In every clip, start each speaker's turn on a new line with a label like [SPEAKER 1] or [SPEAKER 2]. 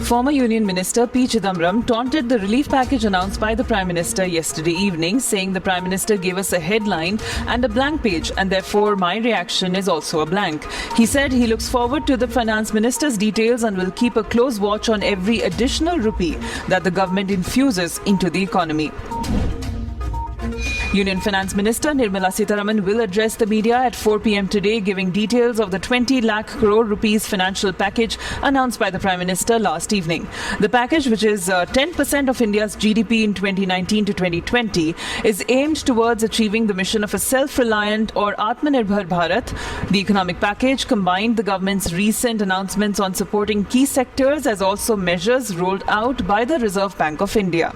[SPEAKER 1] Former Union Minister P. Chidambaram taunted the relief package announced by the Prime Minister yesterday evening, saying the Prime Minister gave us a headline and a blank page, and therefore my reaction is also a blank. He said he looks forward to the Finance Minister's details and will keep a close watch on every additional rupee that the government infuses into the economy. Union Finance Minister Nirmala Sitharaman will address the media at 4 p.m. today, giving details of the 20 lakh crore rupees financial package announced by the Prime Minister last evening. The package, which is 10% of India's GDP in 2019 to 2020, is aimed towards achieving the mission of a self-reliant or Atmanirbhar Bharat. The economic package combined the government's recent announcements on supporting key sectors as also measures rolled out by the Reserve Bank of India.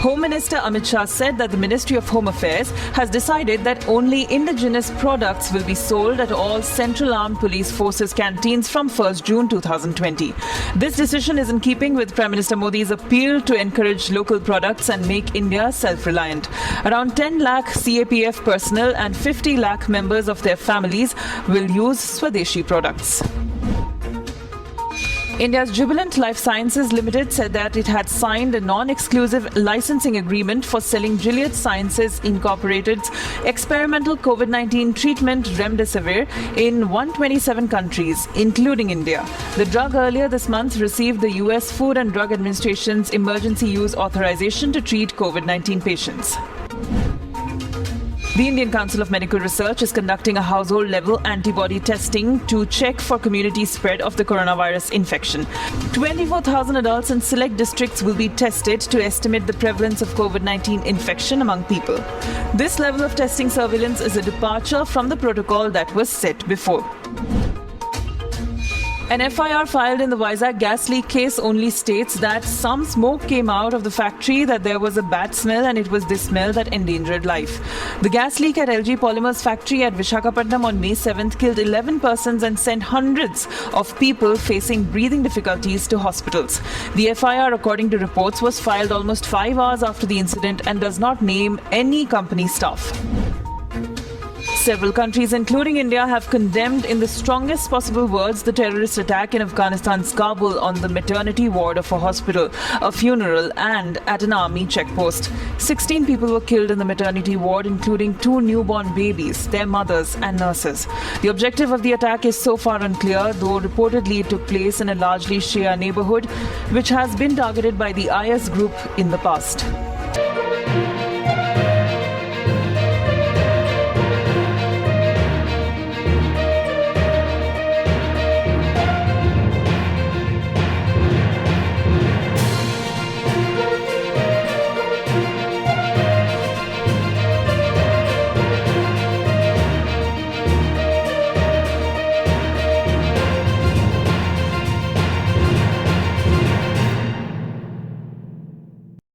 [SPEAKER 1] Home Minister Amit Shah said that the Ministry of Home Affairs has decided that only indigenous products will be sold at all Central Armed Police Forces canteens from 1st June 2020. This decision is in keeping with Prime Minister Modi's appeal to encourage local products and make India self-reliant. Around 10 lakh CAPF personnel and 50 lakh members of their families will use Swadeshi products. India's Jubilant Life Sciences Limited said that it had signed a non-exclusive licensing agreement for selling Gilead Sciences Incorporated's experimental COVID-19 treatment Remdesivir in 127 countries, including India. The drug earlier this month received the US Food and Drug Administration's emergency use authorization to treat COVID-19 patients. The Indian Council of Medical Research is conducting a household-level antibody testing to check for community spread of the coronavirus infection. 24,000 adults in select districts will be tested to estimate the prevalence of COVID-19 infection among people. This level of testing surveillance is a departure from the protocol that was set before. An FIR filed in the Vizag gas leak case only states that some smoke came out of the factory, that there was a bad smell, and it was this smell that endangered life. The gas leak at LG Polymers factory at Visakhapatnam on May 7th killed 11 persons and sent hundreds of people facing breathing difficulties to hospitals. The FIR, according to reports, was filed almost 5 hours after the incident and does not name any company staff. Several countries, including India, have condemned in the strongest possible words the terrorist attack in Afghanistan's Kabul on the maternity ward of a hospital, a funeral, and at an army checkpost. 16 people were killed in the maternity ward, including 2 newborn babies, their mothers, and nurses. The objective of the attack is so far unclear, though reportedly it took place in a largely Shia neighborhood, which has been targeted by the IS group in the past.